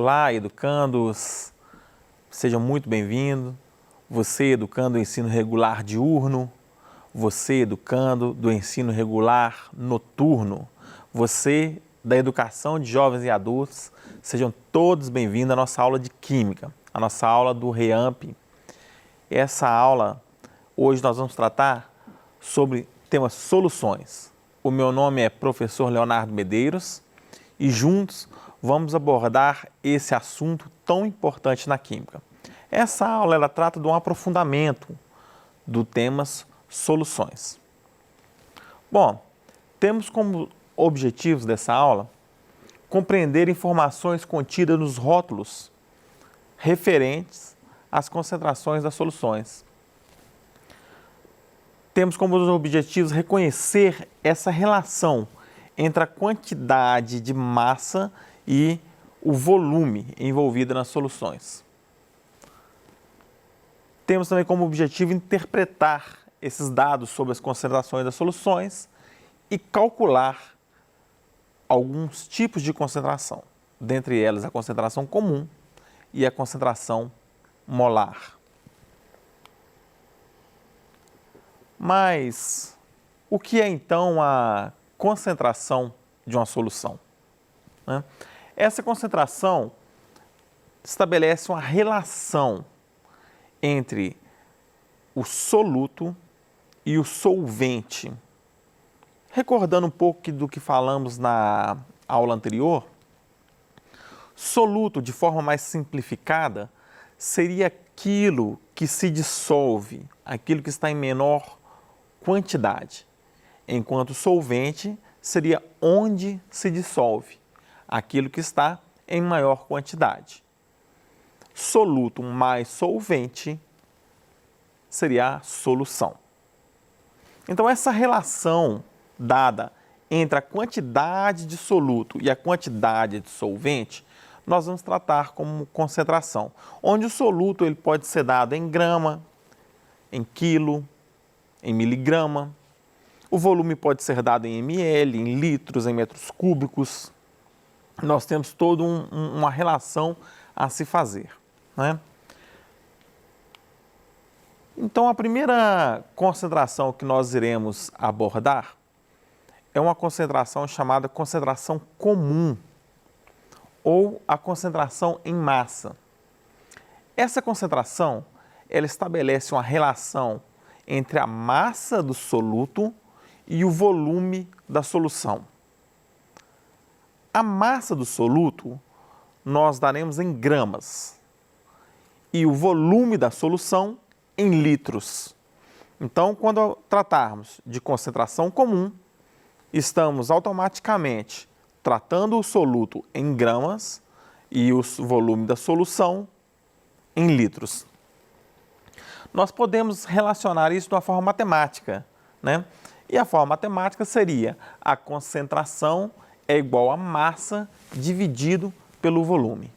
Olá, educandos, sejam muito bem-vindos. Você, educando do ensino regular diurno, você, educando do ensino regular noturno, você da educação de jovens e adultos, sejam todos bem-vindos à nossa aula de Química, a nossa aula do REAMP. Essa aula, hoje nós vamos tratar sobre temas soluções. O meu nome é professor Leonardo Medeiros e juntos vamos abordar esse assunto tão importante na Química. Essa aula ela trata de um aprofundamento do temas soluções. Bom, temos como objetivos dessa aula compreender informações contidas nos rótulos referentes às concentrações das soluções. Temos como objetivos reconhecer essa relação entre a quantidade de massa e o volume envolvido nas soluções. Temos também como objetivo interpretar esses dados sobre as concentrações das soluções e calcular alguns tipos de concentração, dentre elas a concentração comum e a concentração molar. Mas o que é então a concentração de uma solução? Essa concentração estabelece uma relação entre o soluto e o solvente. Recordando um pouco do que falamos na aula anterior, soluto, de forma mais simplificada, seria aquilo que se dissolve, aquilo que está em menor quantidade, enquanto solvente seria onde se dissolve, aquilo que está em maior quantidade. Soluto mais solvente seria a solução. Então, essa relação dada entre a quantidade de soluto e a quantidade de solvente, nós vamos tratar como concentração, onde o soluto ele pode ser dado em grama, em quilo, em miligrama. O volume pode ser dado em ml, em litros, em metros cúbicos. Nós temos toda uma relação a se fazer, né? Então, a primeira concentração que nós iremos abordar é uma concentração chamada concentração comum ou a concentração em massa. Essa concentração, ela estabelece uma relação entre a massa do soluto e o volume da solução. A massa do soluto nós daremos em gramas e o volume da solução em litros. Então, quando tratarmos de concentração comum, estamos automaticamente tratando o soluto em gramas e o volume da solução em litros. Nós podemos relacionar isso de uma forma matemática, né? E a forma matemática seria a concentração é igual a massa dividido pelo volume.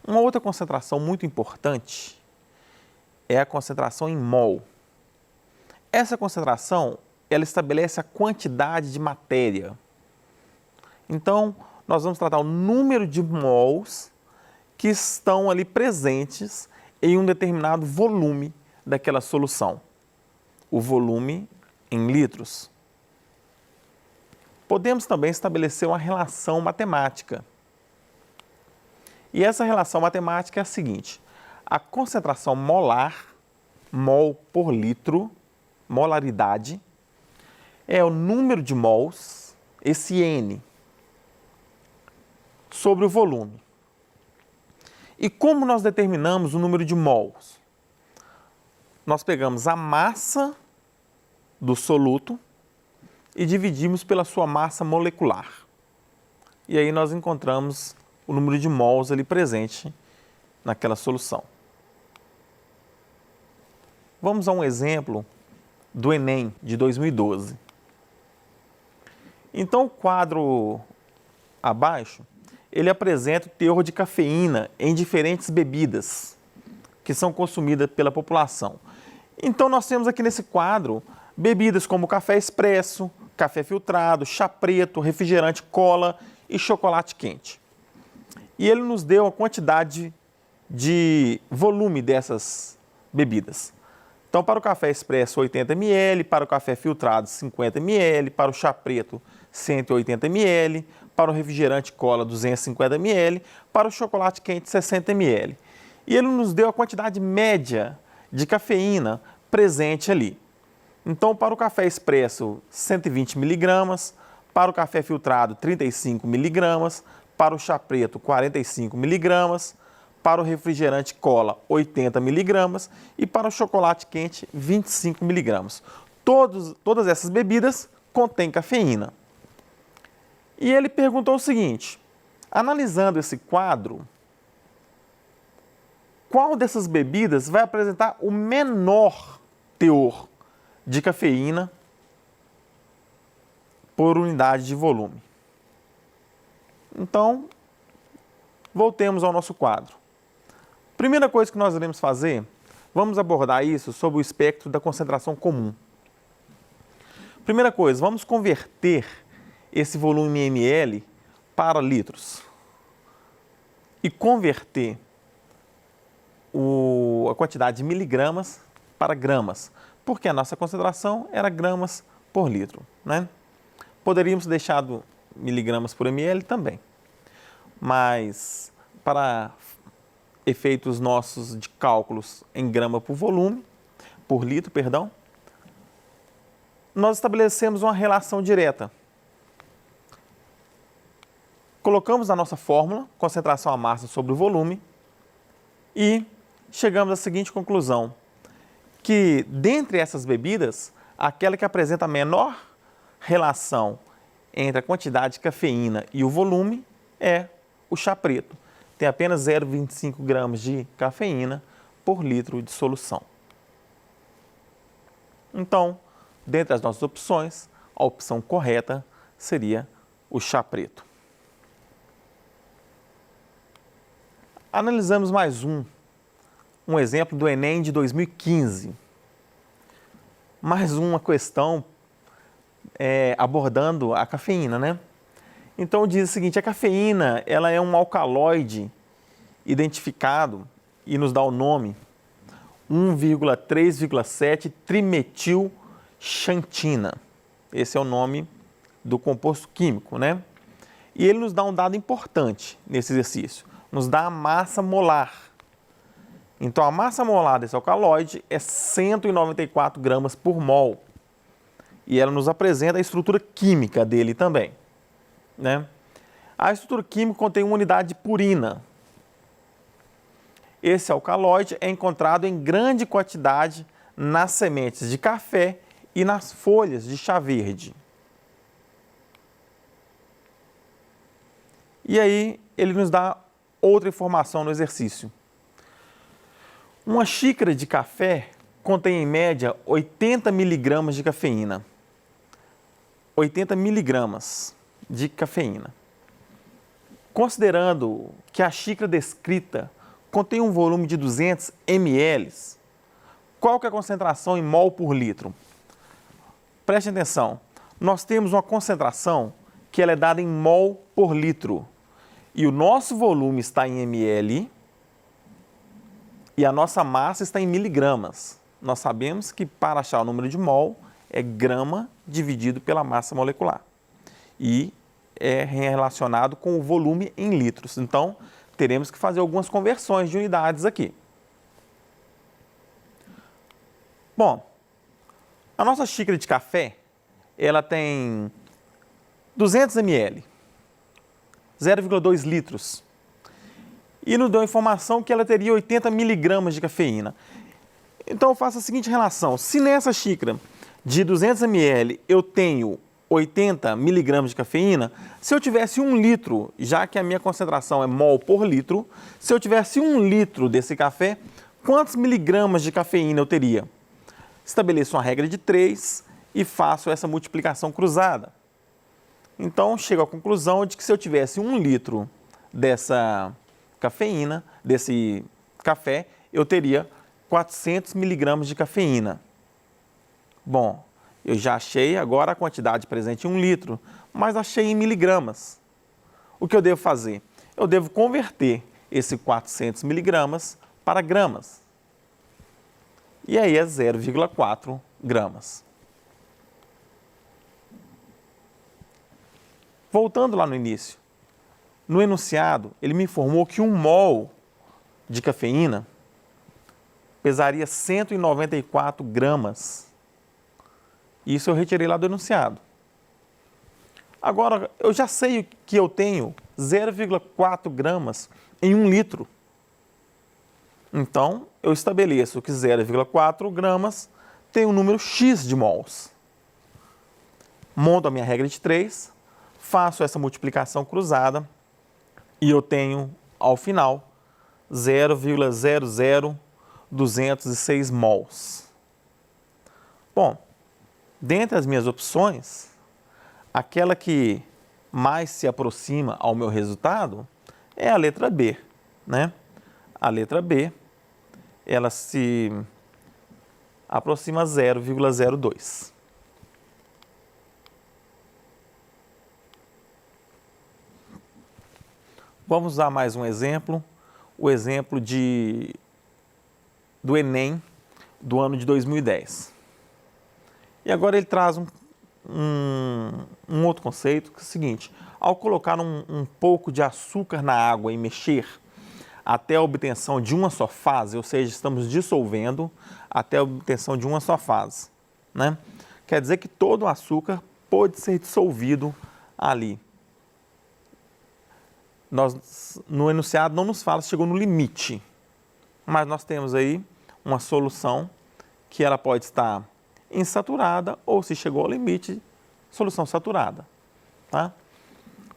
Uma outra concentração muito importante é a concentração em mol. Essa concentração, ela estabelece a quantidade de matéria. Então, nós vamos tratar o número de mols que estão ali presentes em um determinado volume daquela solução. O volume em litros. Podemos também estabelecer uma relação matemática. E essa relação matemática é a seguinte: a concentração molar, mol por litro, molaridade, é o número de mols, esse N, sobre o volume. E como nós determinamos o número de mols? Nós pegamos a massa do soluto e dividimos pela sua massa molecular. E aí nós encontramos o número de mols ali presente naquela solução. Vamos a um exemplo do Enem de 2012. Então, o quadro abaixo, ele apresenta o teor de cafeína em diferentes bebidas que são consumidas pela população. Então, nós temos aqui nesse quadro bebidas como café expresso, café filtrado, chá preto, refrigerante, cola e chocolate quente. E ele nos deu a quantidade de volume dessas bebidas. Então, para o café expresso, 80 ml, para o café filtrado, 50 ml, para o chá preto, 180 ml, para o refrigerante cola, 250 ml, para o chocolate quente, 60 ml. E ele nos deu a quantidade média de cafeína presente ali. Então, para o café expresso, 120 miligramas, para o café filtrado, 35 miligramas, para o chá preto, 45 miligramas, para o refrigerante cola, 80 miligramas e para o chocolate quente, 25 miligramas. Todas essas bebidas contêm cafeína. E ele perguntou o seguinte, analisando esse quadro, qual dessas bebidas vai apresentar o menor teor de cafeína por unidade de volume? Então, voltemos ao nosso quadro. Primeira coisa que nós iremos fazer, vamos abordar isso sob o espectro da concentração comum. Primeira coisa, vamos converter esse volume em ml para litros e converter a quantidade de miligramas para gramas, porque a nossa concentração era gramas por litro, né? Poderíamos ter deixado miligramas por ml também, mas para efeitos nossos de cálculos em grama por litro, perdão, nós estabelecemos uma relação direta. Colocamos na nossa fórmula, concentração a massa sobre o volume, e chegamos à seguinte conclusão, que dentre essas bebidas, aquela que apresenta a menor relação entre a quantidade de cafeína e o volume é o chá preto. Tem apenas 0,25 gramas de cafeína por litro de solução. Então, dentre as nossas opções, a opção correta seria o chá preto. Analisamos mais um exemplo do Enem de 2015. Mais uma questão abordando a cafeína, né? Então diz o seguinte, a cafeína ela é um alcaloide identificado e nos dá o nome 1,3,7 trimetilxantina. Esse é o nome do composto químico, né? E ele nos dá um dado importante nesse exercício, nos dá a massa molar. Então a massa molar desse alcaloide é 194 gramas por mol. E ela nos apresenta a estrutura química dele também, né? A estrutura química contém uma unidade de purina. Esse alcaloide é encontrado em grande quantidade nas sementes de café e nas folhas de chá verde. E aí ele nos dá outra informação no exercício. Uma xícara de café contém em média 80 miligramas de cafeína. 80 miligramas de cafeína. Considerando que a xícara descrita contém um volume de 200 ml, qual que é a concentração em mol por litro? Preste atenção, nós temos uma concentração que ela é dada em mol por litro. E o nosso volume está em ml e a nossa massa está em miligramas. Nós sabemos que para achar o número de mol é grama dividido pela massa molecular. E é relacionado com o volume em litros. Então, teremos que fazer algumas conversões de unidades aqui. Bom, a nossa xícara de café, ela tem 200 ml, 0,2 litros. E nos deu a informação que ela teria 80 miligramas de cafeína. Então, eu faço a seguinte relação. Se nessa xícara de 200 ml eu tenho 80 miligramas de cafeína, se eu tivesse 1 litro, já que a minha concentração é mol por litro, se eu tivesse 1 litro desse café, quantos miligramas de cafeína eu teria? Estabeleço uma regra de 3 e faço essa multiplicação cruzada. Então, chego à conclusão de que se eu tivesse 1 litro dessa cafeína, desse café, eu teria 400 miligramas de cafeína. Bom, eu já achei agora a quantidade presente em 1 litro, mas achei em miligramas. o que eu devo fazer? Eu devo converter esse 400 miligramas para gramas. E aí é 0,4 gramas. Voltando lá no início, no enunciado, ele me informou que 1 mol de cafeína pesaria 194 gramas. Isso eu retirei lá do enunciado. Agora, eu já sei que eu tenho 0,4 gramas em 1 litro. Então, eu estabeleço que 0,4 gramas tem um número X de mols. Monto a minha regra de 3, faço essa multiplicação cruzada e eu tenho, ao final, 0,00206 mols. Bom, dentre as minhas opções, aquela que mais se aproxima ao meu resultado é a letra B, né? A letra B, ela se aproxima a 0,02. Vamos usar mais um exemplo, o exemplo do Enem do ano de 2010. E agora ele traz um outro conceito, que é o seguinte: ao colocar um pouco de açúcar na água e mexer até a obtenção de uma só fase, ou seja, estamos dissolvendo até a obtenção de uma só fase, né? Quer dizer que todo o açúcar pode ser dissolvido ali. No enunciado não nos fala se chegou no limite, mas nós temos aí uma solução que ela pode estar insaturada ou, se chegou ao limite, solução saturada. Tá?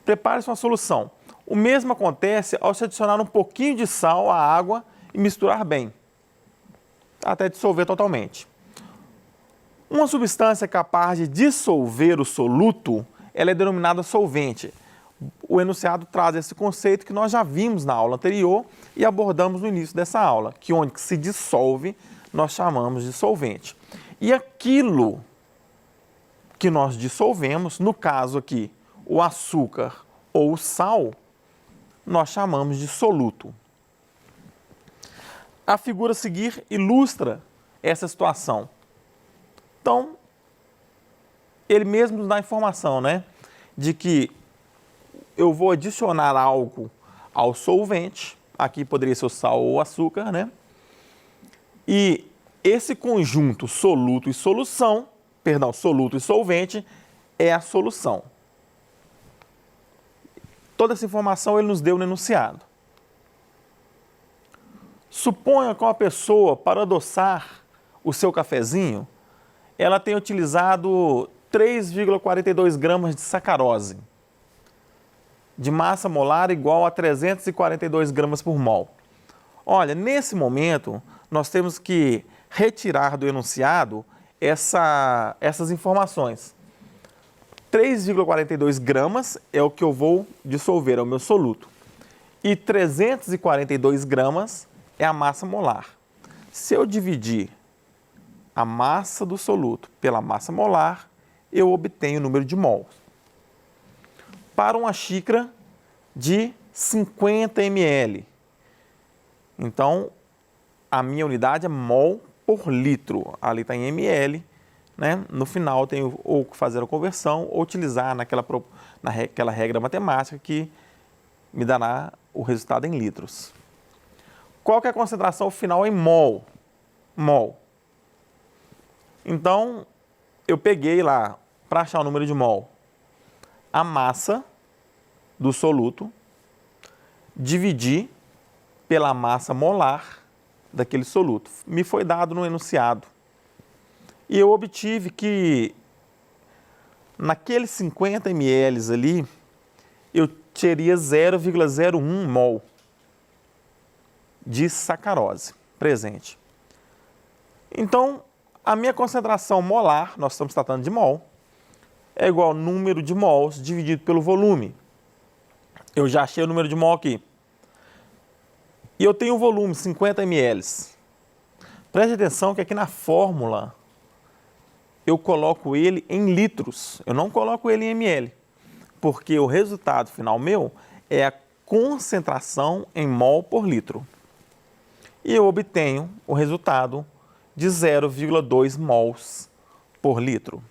Prepare-se uma solução. O mesmo acontece ao se adicionar um pouquinho de sal à água e misturar bem, até dissolver totalmente. Uma substância capaz de dissolver o soluto, ela é denominada solvente. O enunciado traz esse conceito que nós já vimos na aula anterior e abordamos no início dessa aula, que onde se dissolve, nós chamamos de solvente. E aquilo que nós dissolvemos, no caso aqui, o açúcar ou o sal, nós chamamos de soluto. A figura a seguir ilustra essa situação. Então, ele mesmo nos dá a informação, né, de que eu vou adicionar algo ao solvente, aqui poderia ser o sal ou o açúcar, né? E esse conjunto soluto e solução, soluto e solvente, é a solução. Toda essa informação ele nos deu no enunciado. Suponha que uma pessoa, para adoçar o seu cafezinho, ela tenha utilizado 3,42 gramas de sacarose, de massa molar igual a 342 gramas por mol. Olha, nesse momento, nós temos que retirar do enunciado essas informações. 3,42 gramas é o que eu vou dissolver, é o meu soluto. E 342 gramas é a massa molar. Se eu dividir a massa do soluto pela massa molar, eu obtenho o número de mols. Para uma xícara de 50 ml. Então, a minha unidade é mol por litro. Ali está em ml, né? No final, eu tenho ou que fazer a conversão ou utilizar naquela regra matemática que me dará o resultado em litros. Qual que é a concentração final em mol? Mol. Então, eu peguei lá, para achar o número de mol, a massa do soluto, dividi pela massa molar daquele soluto. Me foi dado no enunciado. E eu obtive que naqueles 50 ml ali, eu teria 0,01 mol de sacarose presente. Então, a minha concentração molar, nós estamos tratando de mol, é igual ao número de mols dividido pelo volume. Eu já achei o número de mol aqui. E eu tenho o volume, 50 ml. Preste atenção que aqui na fórmula eu coloco ele em litros. Eu não coloco ele em ml. Porque o resultado final meu é a concentração em mol por litro. E eu obtenho o resultado de 0,2 mols por litro.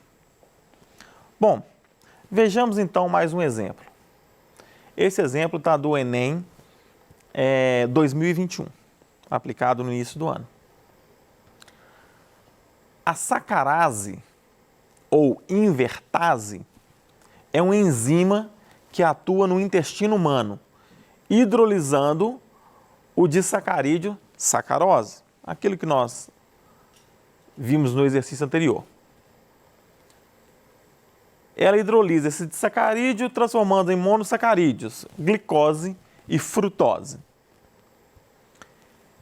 Bom, vejamos então mais um exemplo. Esse exemplo está do Enem 2021, aplicado no início do ano. A sacarase, ou invertase, é uma enzima que atua no intestino humano, hidrolisando o disacarídeo sacarose, aquilo que nós vimos no exercício anterior. Ela hidrolisa esse disacarídeo, transformando em monossacarídeos, glicose e frutose.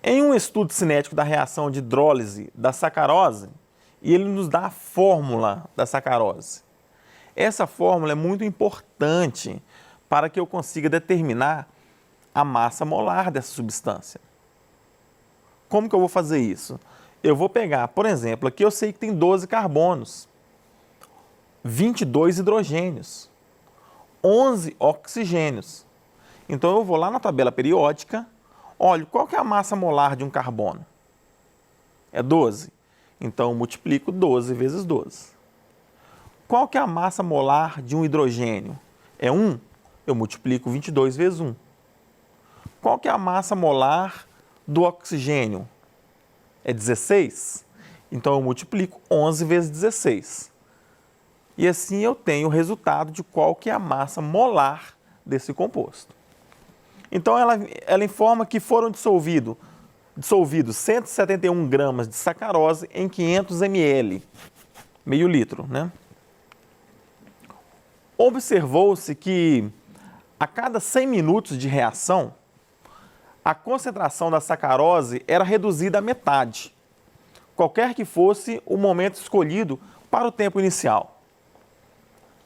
Em um estudo cinético da reação de hidrólise da sacarose, e ele nos dá a fórmula da sacarose. Essa fórmula é muito importante para que eu consiga determinar a massa molar dessa substância. Como que eu vou fazer isso? Eu vou pegar, por exemplo, aqui eu sei que tem 12 carbonos, 22 hidrogênios, 11 oxigênios. Então eu vou lá na tabela periódica, olho qual que é a massa molar de um carbono? É 12. Então eu multiplico 12 vezes 12. Qual que é a massa molar de um hidrogênio? É 1. Eu multiplico 22 vezes 1. Qual que é a massa molar do oxigênio? É 16. Então eu multiplico 11 vezes 16. E assim eu tenho o resultado de qual que é a massa molar desse composto. Então ela informa que foram dissolvidos 171 gramas de sacarose em 500 ml, meio litro, né? Observou-se que a cada 100 minutos de reação, a concentração da sacarose era reduzida à metade, qualquer que fosse o momento escolhido para o tempo inicial.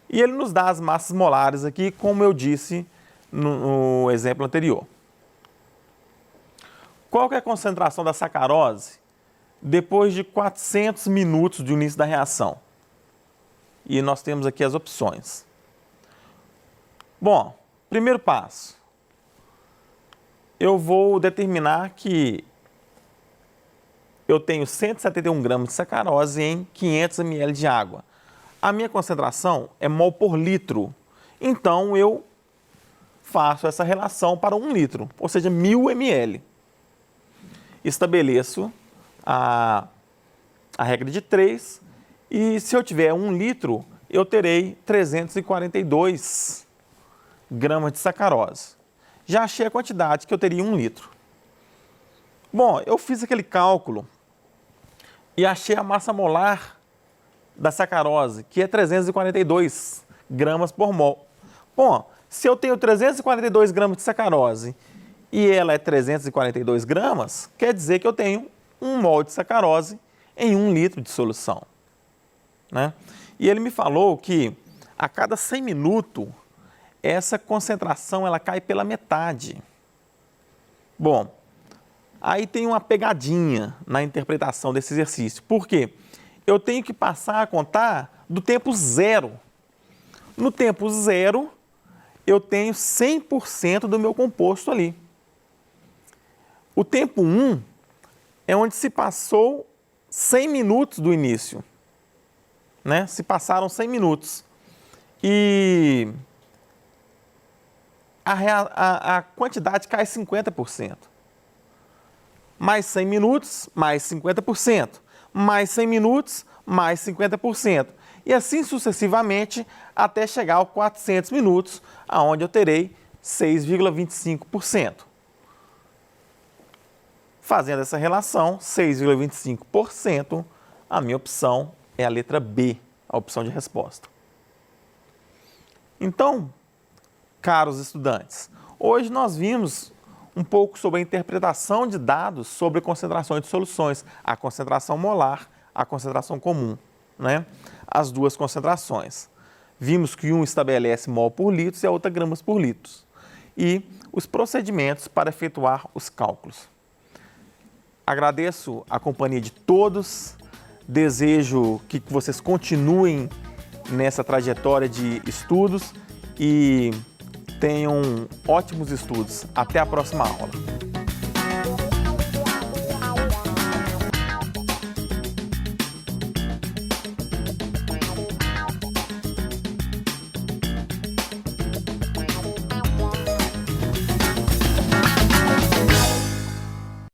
E ele nos dá as massas molares aqui, como eu disse no exemplo anterior. Qual que é a concentração da sacarose depois de 400 minutos do início da reação? E nós temos aqui as opções. Bom, primeiro passo. Eu vou determinar que eu tenho 171 gramas de sacarose em 500 ml de água. A minha concentração é mol por litro. Então, eu faço essa relação para 1 litro, ou seja, 1000 ml. Estabeleço a regra de 3 e se eu tiver 1 litro, eu terei 342 gramas de sacarose. Já achei a quantidade que eu teria em 1 litro. Bom, eu fiz aquele cálculo e achei a massa molar da sacarose, que é 342 gramas por mol. Bom, se eu tenho 342 gramas de sacarose e ela é 342 gramas, quer dizer que eu tenho 1 mol de sacarose em 1 litro de solução, né? E ele me falou que a cada 100 minutos, essa concentração ela cai pela metade. Bom, aí tem uma pegadinha na interpretação desse exercício. Por quê? Eu tenho que passar a contar do tempo zero. No tempo zero, eu tenho 100% do meu composto ali. O tempo 1 é onde se passou 100 minutos do início, né? Se passaram 100 minutos. E a quantidade cai 50%. Mais 100 minutos, mais 50%. Mais 100 minutos, mais 50%. E assim sucessivamente até chegar aos 400 minutos, onde eu terei 6,25%. Fazendo essa relação, 6,25%, a minha opção é a letra B, a opção de resposta. Então, caros estudantes, hoje nós vimos um pouco sobre a interpretação de dados sobre concentrações de soluções, a concentração molar, a concentração comum, né? As duas concentrações. Vimos que um estabelece mol por litro e a outra gramas por litro. E os procedimentos para efetuar os cálculos. Agradeço a companhia de todos, desejo que vocês continuem nessa trajetória de estudos e Tenham ótimos estudos. Até a próxima aula.